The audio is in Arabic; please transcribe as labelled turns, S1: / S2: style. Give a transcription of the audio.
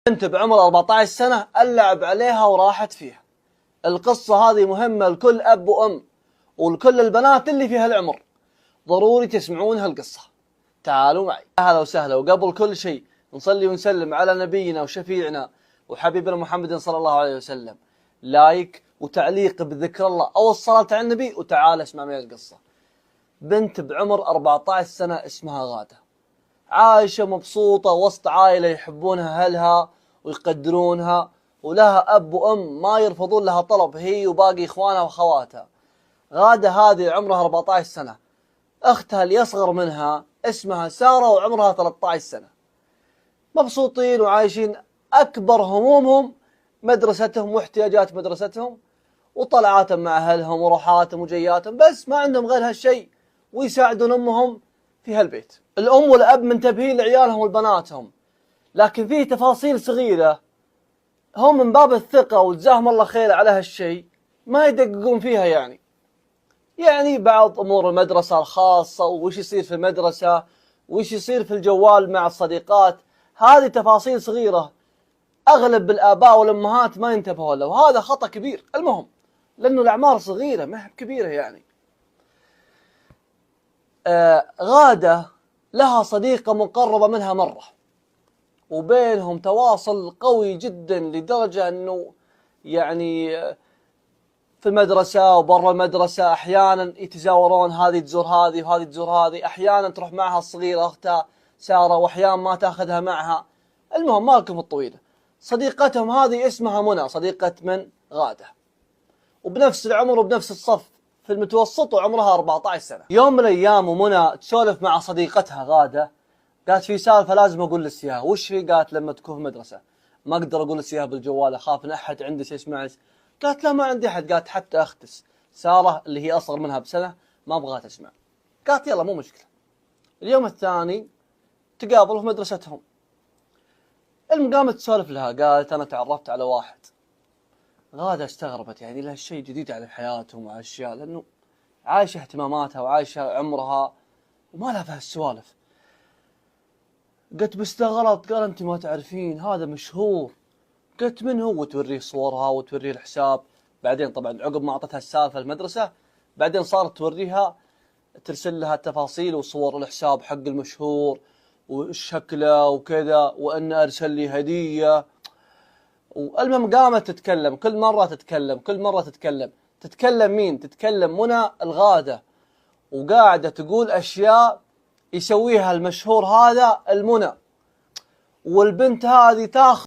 S1: بنت بعمر 14 سنة ألعب عليها وراحت فيها. القصة هذه مهمة لكل أب وأم ولكل البنات اللي في هالعمر، ضروري تسمعون هالقصة. تعالوا معي. أهلا وسهلا، وقبل كل شيء نصلي ونسلم على نبينا وشفيعنا وحبيبنا محمد صلى الله عليه وسلم. لايك وتعليق بذكر الله أو الصلاة على النبي، وتعال اسمع معي القصة. بنت بعمر 14 سنة اسمها غادة، عايشة مبسوطة وسط عائلة يحبونها أهلها ويقدرونها، ولها أب وأم ما يرفضون لها طلب، هي وباقي إخوانها وأخواتها. غادة هذه عمرها 14 سنة، أختها اللي أصغر منها اسمها سارة وعمرها 13 سنة. مبسوطين وعايشين، أكبر همومهم مدرستهم واحتياجات مدرستهم وطلعاتهم مع أهلهم وروحاتهم وجياتهم، بس ما عندهم غير هالشيء، ويساعدون أمهم في هالبيت. الأم والأب منتبهين لعيالهم وبناتهم، لكن فيه تفاصيل صغيرة هم من باب الثقة وجزاهم الله خير على هالشيء ما يدققون فيها. يعني بعض أمور المدرسة الخاصة، وش يصير في المدرسة، وش يصير في الجوال مع الصديقات، هذه تفاصيل صغيرة أغلب الآباء والأمهات ما ينتبهون له، وهذا خطأ كبير. المهم لأنه الأعمار صغيرة ما هي كبيرة. غادة لها صديقة مقربة منها مرة، وبينهم تواصل قوي جدا لدرجة أنه في المدرسة وبرا المدرسة أحيانا يتزاورون، هذه تزور هذه وهذه تزور هذه، أحيانا تروح معها الصغيرة أختها سارة وأحيانا ما تأخذها معها. المهم ما لكم الطويلة، صديقتهم هذه اسمها منى، صديقة من غادة، وبنفس العمر وبنفس الصف في المتوسط، وعمرها 14 سنة. يوم من الأيام ومنى تسولف مع صديقتها غادة، قالت في سالفة لازم أقول لك إياها. وش هي؟ قالت لما تكون في مدرسة ما أقدر أقول لك إياها بالجوال، أخاف إن أحد عندي يسمع. قالت لا ما عندي أحد. قالت حتى أختي سارة اللي هي أصغر منها بسنة ما أبغاها تسمع. قالت يلا مو مشكلة. اليوم الثاني تقابلوا في مدرستهم. قامت تسولف لها، قالت أنا تعرفت على واحد. غادة استغربت، لها شيء جديد على حياتهم وأشياء، لأنه عايشة اهتماماتها وعايشة عمرها وما لها في هالسوالف. قلت باستغربت. قال أنت ما تعرفين هذا مشهور. قلت من هو؟ وتوريه صورها وتوريه الحساب. بعدين طبعا عقب ما أعطتها السالفة المدرسة، بعدين صارت توريها، ترسل لها التفاصيل وصور الحساب حق المشهور وشكله وكذا، وأن أرسل لي هدية. والمهم قامت تتكلم، كل مرة تتكلم مين؟ تتكلم منى الغادة، وقاعدة تقول أشياء يسويها المشهور هذا المنى، والبنت هذه تاخذ